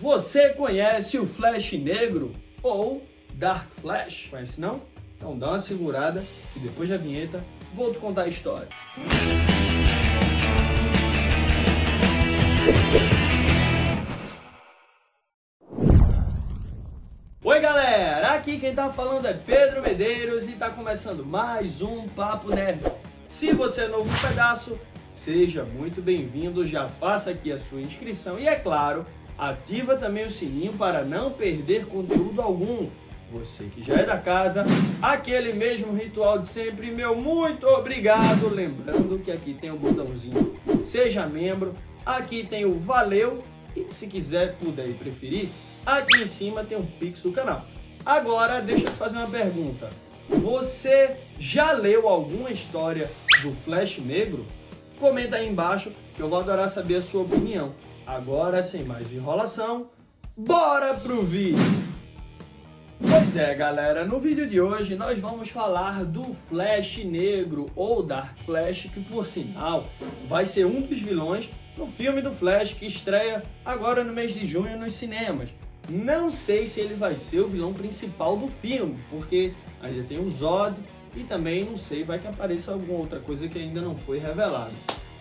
Você conhece o Flash Negro ou Dark Flash? Conhece não? Então dá uma segurada e depois da vinheta vou te contar a história. Oi galera, aqui quem tá falando é Pedro Medeiros e tá começando mais um Papo Nerd. Se você é novo no pedaço, seja muito bem-vindo, já faça aqui a sua inscrição e é claro, ativa também o sininho para não perder conteúdo algum. Você que já é da casa, aquele mesmo ritual de sempre, meu muito obrigado. Lembrando que aqui tem o botãozinho Seja Membro, aqui tem o Valeu e se quiser, puder e preferir, aqui em cima tem um Pix do canal. Agora deixa eu te fazer uma pergunta. Você já leu alguma história do Flash Negro? Comenta aí embaixo que eu vou adorar saber a sua opinião. Agora, sem mais enrolação, bora pro vídeo! Pois é, galera, no vídeo de hoje nós vamos falar do Flash Negro ou Dark Flash, que por sinal vai ser um dos vilões no filme do Flash que estreia agora no mês de junho nos cinemas. Não sei se ele vai ser o vilão principal do filme, porque ainda tem o Zod e também não sei, vai que apareça alguma outra coisa que ainda não foi revelada.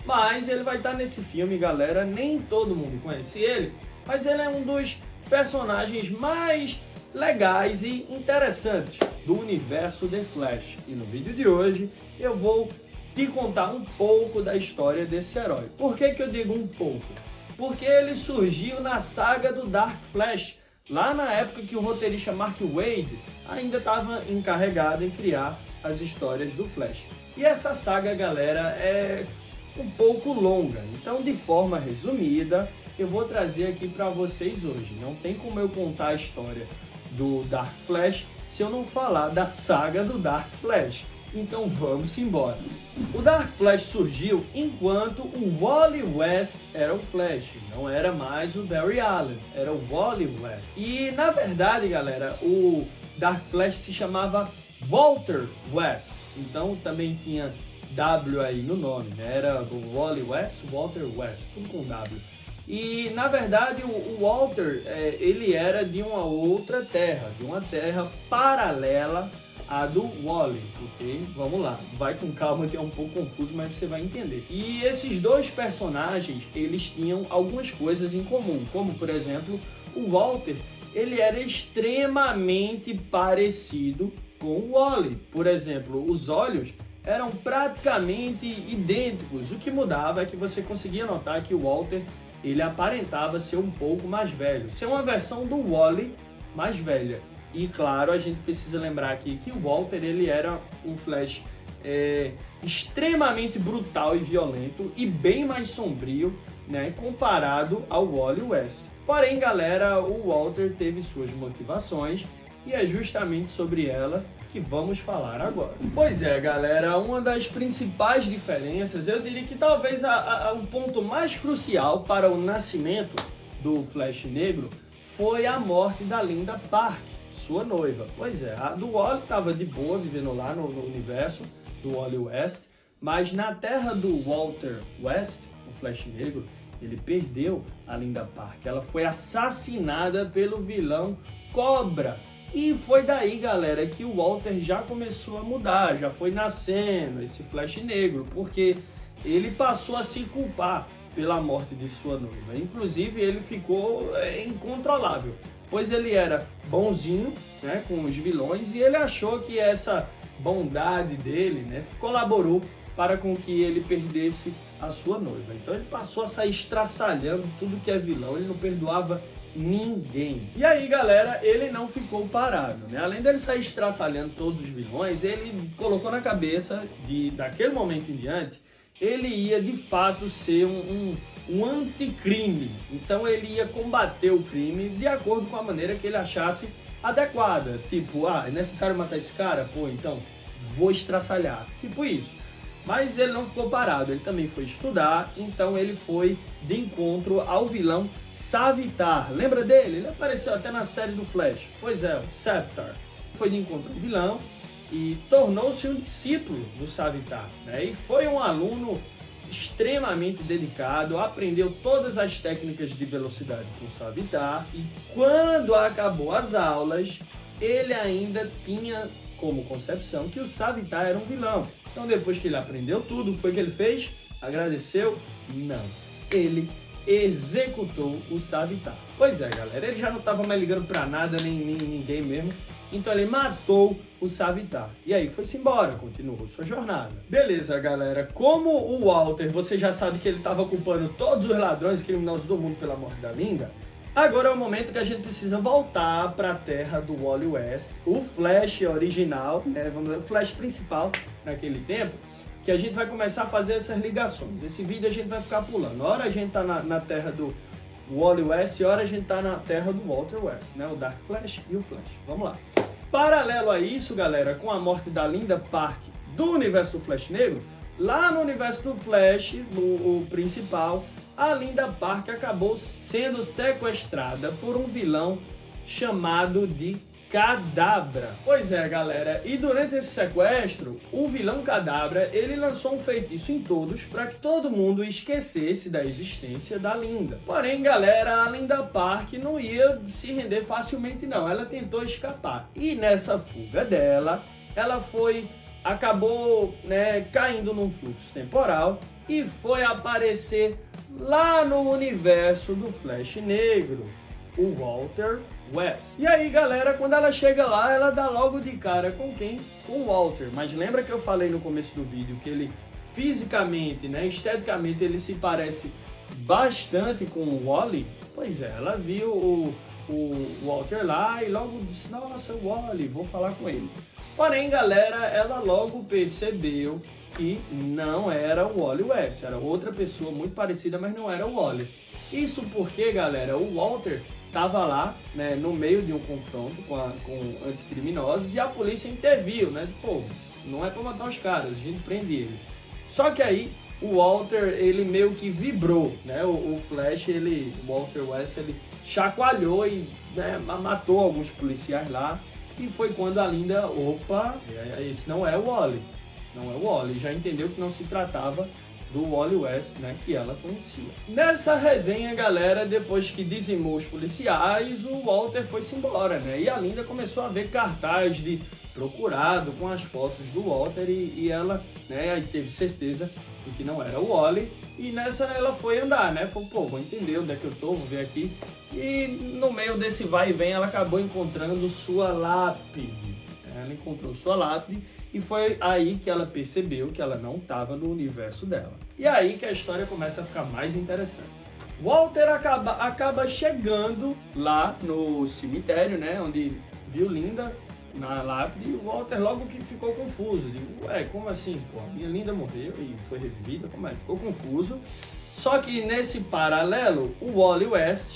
Mas ele vai estar nesse filme, galera, nem todo mundo conhece ele, mas ele é um dos personagens mais legais e interessantes do universo The Flash. E no vídeo de hoje eu vou te contar um pouco da história desse herói. Por que eu digo um pouco? Porque ele surgiu na saga do Dark Flash, lá na época que o roteirista Mark Waid ainda estava encarregado em criar as histórias do Flash. E essa saga, galera, é um pouco longa, então de forma resumida eu vou trazer aqui para vocês hoje. Não tem como eu contar a história do Dark Flash se eu não falar da saga do Dark Flash. Então vamos embora. O Dark Flash surgiu enquanto o Wally West era o Flash, não era mais o Barry Allen, era o Wally West. E na verdade, galera, o Dark Flash se chamava Walter West, então também tinha W aí no nome, né? Era o Wally West, Walter West, tudo com W. E na verdade o Walter, ele era de uma outra terra, de uma terra paralela à do Wally, ok? Vamos lá, vai com calma que é um pouco confuso, mas você vai entender. E esses dois personagens, eles tinham algumas coisas em comum, como por exemplo, o Walter, ele era extremamente parecido com o Wally. Por exemplo, os olhos eram praticamente idênticos, o que mudava é que você conseguia notar que o Walter, ele aparentava ser um pouco mais velho, ser uma versão do Wally mais velha. E claro, a gente precisa lembrar aqui que o Walter, ele era um Flash extremamente brutal e violento e bem mais sombrio, né, comparado ao Wally West. Porém, galera, o Walter teve suas motivações e é justamente sobre ela que vamos falar agora. Pois é, galera, uma das principais diferenças, eu diria que talvez o ponto mais crucial para o nascimento do Flash Negro foi a morte da Linda Park, sua noiva. Pois é, a do Wally estava de boa vivendo lá no universo do Wally West, mas na terra do Walter West, o Flash Negro, ele perdeu a Linda Park. Ela foi assassinada pelo vilão Cobra. E foi daí, galera, que o Walter já começou a mudar, já foi nascendo esse Flash Negro, porque ele passou a se culpar pela morte de sua noiva. Inclusive, ele ficou incontrolável, pois ele era bonzinho, né, com os vilões, e ele achou que essa bondade dele, né, colaborou para com que ele perdesse a sua noiva. Então ele passou a sair estraçalhando tudo que é vilão, ele não perdoava ninguém. E aí, galera, ele não ficou parado, né? Além dele sair estraçalhando todos os vilões, ele colocou na cabeça daquele momento em diante, ele ia de fato ser um anticrime. Então ele ia combater o crime de acordo com a maneira que ele achasse adequada. Tipo, é necessário matar esse cara? Pô, então vou estraçalhar. Tipo isso. Mas ele não ficou parado, ele também foi estudar, então ele foi de encontro ao vilão Savitar. Lembra dele? Ele apareceu até na série do Flash. Pois é, o Savitar. Foi de encontro ao vilão e tornou-se um discípulo do Savitar, né? E foi um aluno extremamente dedicado, aprendeu todas as técnicas de velocidade com o Savitar e quando acabou as aulas, ele ainda tinha como concepção que o Savitar era um vilão. Então depois que ele aprendeu tudo, o que foi que ele fez? Agradeceu? Não. Ele executou o Savitar. Pois é, galera, ele já não estava mais ligando para nada, nem ninguém mesmo. Então ele matou o Savitar. E aí foi-se embora, continuou sua jornada. Beleza, galera. Como o Walter, você já sabe que ele estava culpando todos os ladrões e criminosos do mundo pela morte da Linda, agora é o momento que a gente precisa voltar para a terra do Wally West. O Flash original, né, vamos dizer, o Flash principal naquele tempo, que a gente vai começar a fazer essas ligações. Esse vídeo a gente vai ficar pulando. Hora a gente tá na terra do Wally West e hora a gente tá na terra do Walter West, né? O Dark Flash e o Flash. Vamos lá. Paralelo a isso, galera, com a morte da Linda Park do universo do Flash Negro, lá no universo do Flash, o principal, a Linda Park acabou sendo sequestrada por um vilão chamado de Kadabra. Pois é, galera, e durante esse sequestro, o vilão Kadabra, ele lançou um feitiço em todos para que todo mundo esquecesse da existência da Linda. Porém, galera, a Linda Park não ia se render facilmente não, ela tentou escapar. E nessa fuga dela, ela acabou, né, caindo num fluxo temporal e foi aparecer lá no universo do Flash Negro, o Walter West. E aí, galera, quando ela chega lá, ela dá logo de cara com quem? Com o Walter. Mas lembra que eu falei no começo do vídeo que ele fisicamente, né, esteticamente, ele se parece bastante com o Wally? Pois é, ela viu o Walter lá e logo disse, nossa, o Wally, vou falar com ele. Porém, galera, ela logo percebeu que não era o Wally West, era outra pessoa muito parecida, mas não era o Wally. Isso porque, galera, o Walter estava lá, né, no meio de um confronto com anticriminosos e a polícia interviu, né? Pô, não é para matar os caras, a gente prende eles. Só que aí o Walter, ele meio que vibrou, né? O Flash, o Walter West, ele chacoalhou e, né, matou alguns policiais lá. E foi quando a Linda, opa, esse não é o Wally, não é o Wally, já entendeu que não se tratava do Wally West, né, que ela conhecia. Nessa resenha, galera, depois que dizimou os policiais, o Walter foi-se embora, né, e a Linda começou a ver cartaz de procurado com as fotos do Walter e ela, né, aí teve certeza de que não era o Wally, e nessa ela foi andar, né, falou, pô, vou entender onde é que eu tô, vou ver aqui, e no meio desse vai e vem ela acabou encontrando sua lápide. Ela encontrou sua lápide e foi aí que ela percebeu que ela não estava no universo dela. E aí que a história começa a ficar mais interessante. Walter acaba chegando lá no cemitério, né, onde viu Linda na lápide, e o Walter logo que ficou confuso. Digo, ué, como assim? Pô, a minha Linda morreu e foi revivida? Como é? Ficou confuso. Só que nesse paralelo, o Wally West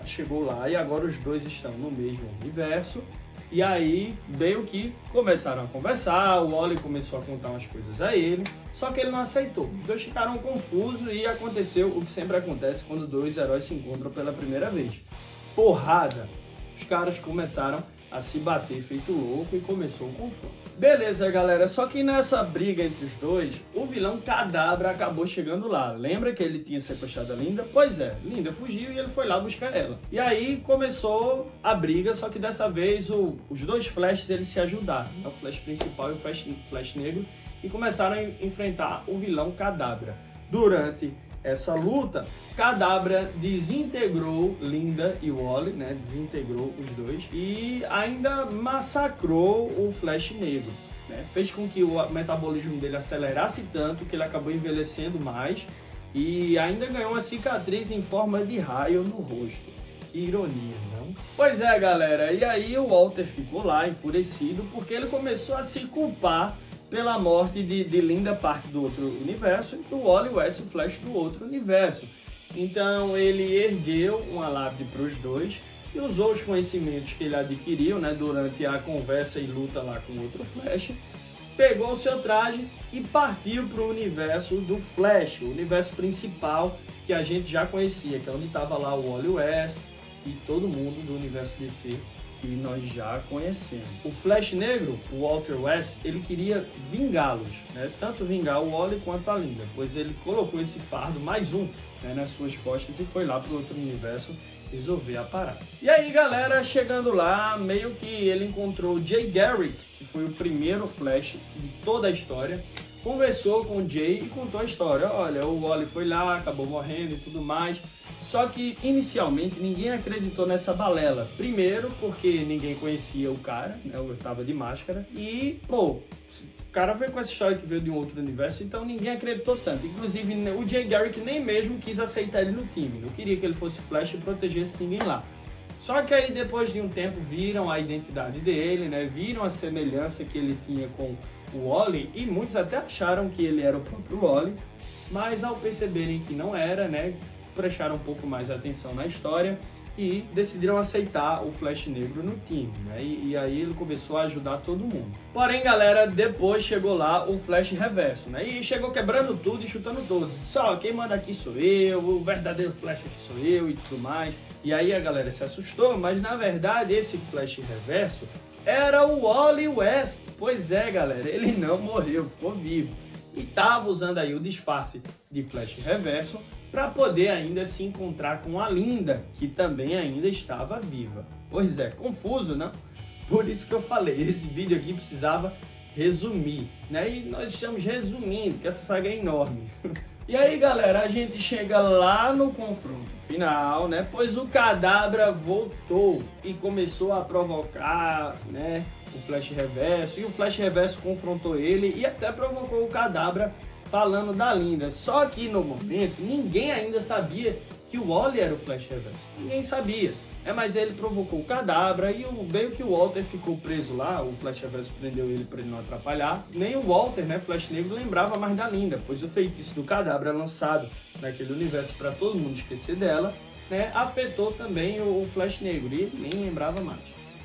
chegou lá e agora os dois estão no mesmo universo. E aí, meio que começaram a conversar, o Wally começou a contar umas coisas a ele, só que ele não aceitou. Os dois ficaram confusos e aconteceu o que sempre acontece quando dois heróis se encontram pela primeira vez. Porrada! Os caras começaram a se bater feito louco e começou o confronto. Beleza, galera, só que nessa briga entre os dois, o vilão Kadabra acabou chegando lá. Lembra que ele tinha sequestrado a Linda? Pois é, Linda fugiu e ele foi lá buscar ela. E aí começou a briga, só que dessa vez os dois Flashes eles se ajudaram, né? O Flash principal e o Flash Negro, e começaram a enfrentar o vilão Kadabra. Durante essa luta, Kadabra desintegrou Linda e Wally, né? Desintegrou os dois e ainda massacrou o Flash Negro, né? Fez com que o metabolismo dele acelerasse tanto que ele acabou envelhecendo mais e ainda ganhou uma cicatriz em forma de raio no rosto. Que ironia, não? Pois é, galera, e aí o Walter ficou lá enfurecido porque ele começou a se culpar pela morte de Linda Park do outro universo e do Wally West, o Flash do outro universo. Então ele ergueu uma lápide para os dois e usou os conhecimentos que ele adquiriu, né, durante a conversa e luta lá com o outro Flash, pegou o seu traje e partiu para o universo do Flash, o universo principal que a gente já conhecia, que é onde estava lá o Wally West e todo mundo do universo DC que nós já conhecemos. O Flash Negro, o Walter West, ele queria vingá-los, né? Tanto vingar o Wally quanto a Linda, pois ele colocou esse fardo, mais um, né, nas suas costas e foi lá para o outro universo resolver a parada. E aí, galera, chegando lá, meio que ele encontrou o Jay Garrick, que foi o primeiro Flash de toda a história, conversou com o Jay e contou a história. Olha, o Wally foi lá, acabou morrendo e tudo mais. Só que, inicialmente, ninguém acreditou nessa balela. Primeiro, porque ninguém conhecia o cara, né? Eu tava de máscara. E, pô, o cara veio com essa história que veio de um outro universo, então ninguém acreditou tanto. Inclusive, o Jay Garrick nem mesmo quis aceitar ele no time. Não queria que ele fosse Flash e protegesse ninguém lá. Só que aí, depois de um tempo, viram a identidade dele, né? Viram a semelhança que ele tinha com o Wally, e muitos até acharam que ele era o próprio Wally, mas ao perceberem que não era, né? Prestaram um pouco mais atenção na história e decidiram aceitar o Flash Negro no time, né? E aí ele começou a ajudar todo mundo. Porém, galera, depois chegou lá o Flash Reverso, né? E chegou quebrando tudo e chutando todos. Só quem manda aqui sou eu, o verdadeiro Flash aqui sou eu e tudo mais. E aí a galera se assustou, mas na verdade esse Flash Reverso era o Wally West. Pois é, galera, ele não morreu, ficou vivo. E tava usando aí o disfarce de Flash Reverso para poder ainda se encontrar com a Linda, que também ainda estava viva. Pois é, confuso, não? Por isso que eu falei, esse vídeo aqui precisava resumir, né? E nós estamos resumindo, que essa saga é enorme. E aí, galera, a gente chega lá no confronto final, né? Pois o Kadabra voltou e começou a provocar, né, o Flash Reverso. E o Flash Reverso confrontou ele e até provocou o Kadabra falando da Linda. Só que no momento, ninguém ainda sabia que o Wally era o Flash Reverso. Ninguém sabia. Mas ele provocou o Kadabra e meio que o Walter ficou preso lá. O Flash Reverso prendeu ele para ele não atrapalhar. Nem o Walter, né, Flash Negro, lembrava mais da Linda, pois o feitiço do Kadabra lançado naquele universo para todo mundo esquecer dela, né, afetou também o Flash Negro e nem lembrava mais.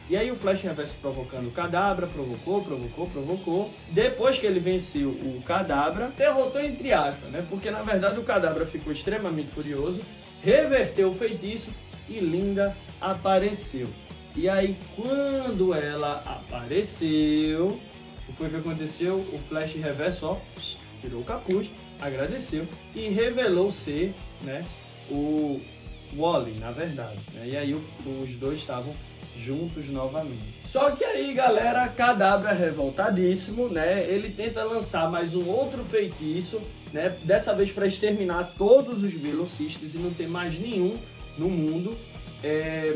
E aí o Flash Reverso provocando o Kadabra, provocou. Depois que ele venceu o Kadabra, derrotou entre aspas, né? Porque na verdade o Kadabra ficou extremamente furioso, reverteu o feitiço e Linda apareceu. E aí quando ela apareceu, o que foi que aconteceu? O Flash Reverso, ó, tirou o capuz, agradeceu e revelou ser, né, o Wally, na verdade, né? E aí os dois estavam juntos novamente. Só que aí, galera, Kadabra revoltadíssimo, né? Ele tenta lançar mais um outro feitiço, né? Dessa vez para exterminar todos os velocistas e não ter mais nenhum no mundo.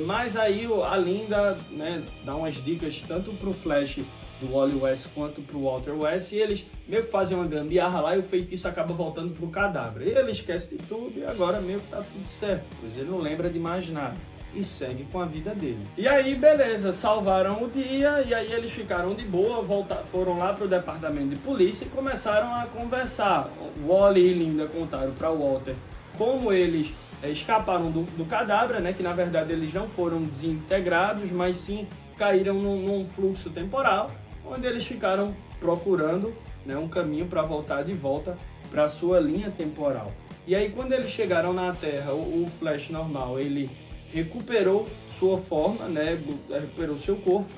Mas aí a Linda, né, dá umas dicas tanto pro Flash do Wally West quanto pro Walter West, e eles meio que fazem uma gambiarra lá e o feitiço acaba voltando pro Kadabra. E ele esquece de tudo e agora meio que tá tudo certo, pois ele não lembra de mais nada e segue com a vida dele. E aí, beleza, salvaram o dia e aí eles ficaram de boa, foram lá pro departamento de polícia e começaram a conversar. O Wally e Linda contaram para Walter como eles escaparam do Kadabra, né, que na verdade eles não foram desintegrados, mas sim caíram num fluxo temporal, onde eles ficaram procurando, né, um caminho para voltar de volta para sua linha temporal. E aí quando eles chegaram na Terra, o Flash normal, ele recuperou sua forma, né, recuperou seu corpo,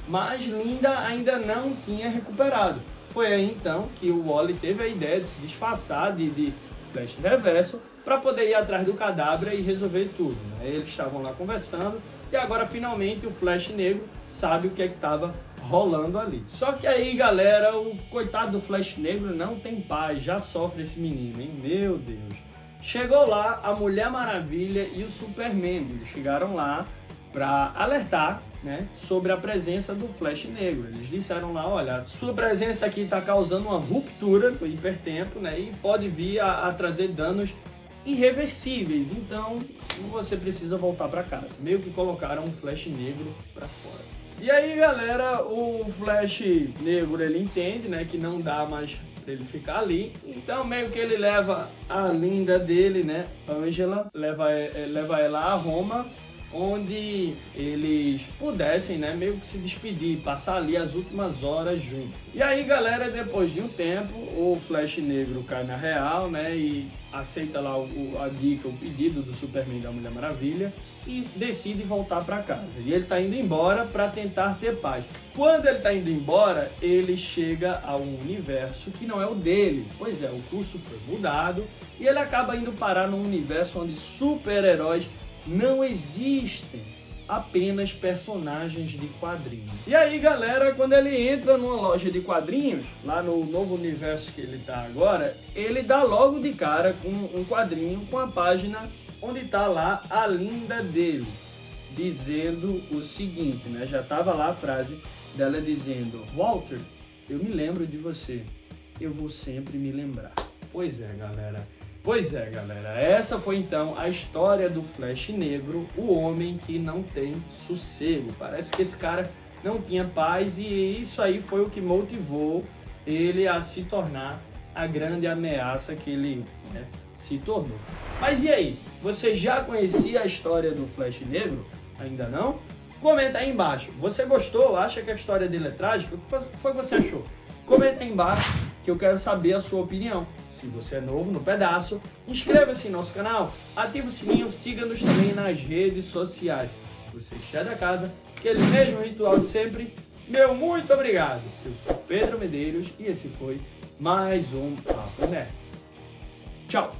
mas Linda ainda não tinha recuperado. Foi aí então que o Wally teve a ideia de se disfarçar de Flash Reverso para poder ir atrás do Kadabra e resolver tudo, né? Eles estavam lá conversando e agora finalmente o Flash Negro sabe o que é que estava rolando ali. Só que aí, galera, o coitado do Flash Negro não tem paz, já sofre esse menino, hein? Meu Deus. Chegou lá a Mulher Maravilha e o Superman. Eles chegaram lá para alertar, né, sobre a presença do Flash Negro. Eles disseram lá, olha, sua presença aqui está causando uma ruptura do hipertempo, né, e pode vir a trazer danos irreversíveis. Então você precisa voltar para casa. Meio que colocaram o Flash Negro para fora. E aí, galera, o Flash Negro, ele entende, né, que não dá mais para ele ficar ali. Então meio que ele leva a Linda dele, né, Angela, leva ela a Roma, onde eles pudessem, né, meio que se despedir, passar ali as últimas horas juntos. E aí, galera, depois de um tempo, o Flash Negro cai na real, né, e aceita lá a dica, o pedido do Superman e da Mulher Maravilha e decide voltar para casa. E ele tá indo embora para tentar ter paz. Quando ele tá indo embora, ele chega a um universo que não é o dele. Pois é, o curso foi mudado e ele acaba indo parar num universo onde super-heróis não existem, apenas personagens de quadrinhos. E aí, galera, quando ele entra numa loja de quadrinhos, lá no novo universo que ele tá agora, ele dá logo de cara com um quadrinho com a página onde tá lá a linda dele, dizendo o seguinte, né? Já tava lá a frase dela dizendo: Walter, eu me lembro de você, eu vou sempre me lembrar. Pois é, galera. Essa foi então a história do Flash Negro, o homem que não tem sossego. Parece que esse cara não tinha paz e isso aí foi o que motivou ele a se tornar a grande ameaça que ele, né, se tornou. Mas e aí? Você já conhecia a história do Flash Negro? Ainda não? Comenta aí embaixo. Você gostou? Acha que a história dele é trágica? O que foi que você achou? Comenta aí embaixo que eu quero saber a sua opinião. Se você é novo no pedaço, inscreva-se em nosso canal, ative o sininho, siga-nos também nas redes sociais. Você que já é da casa, aquele mesmo ritual de sempre, meu muito obrigado. Eu sou Pedro Medeiros e esse foi mais um Papo Nerd. Tchau!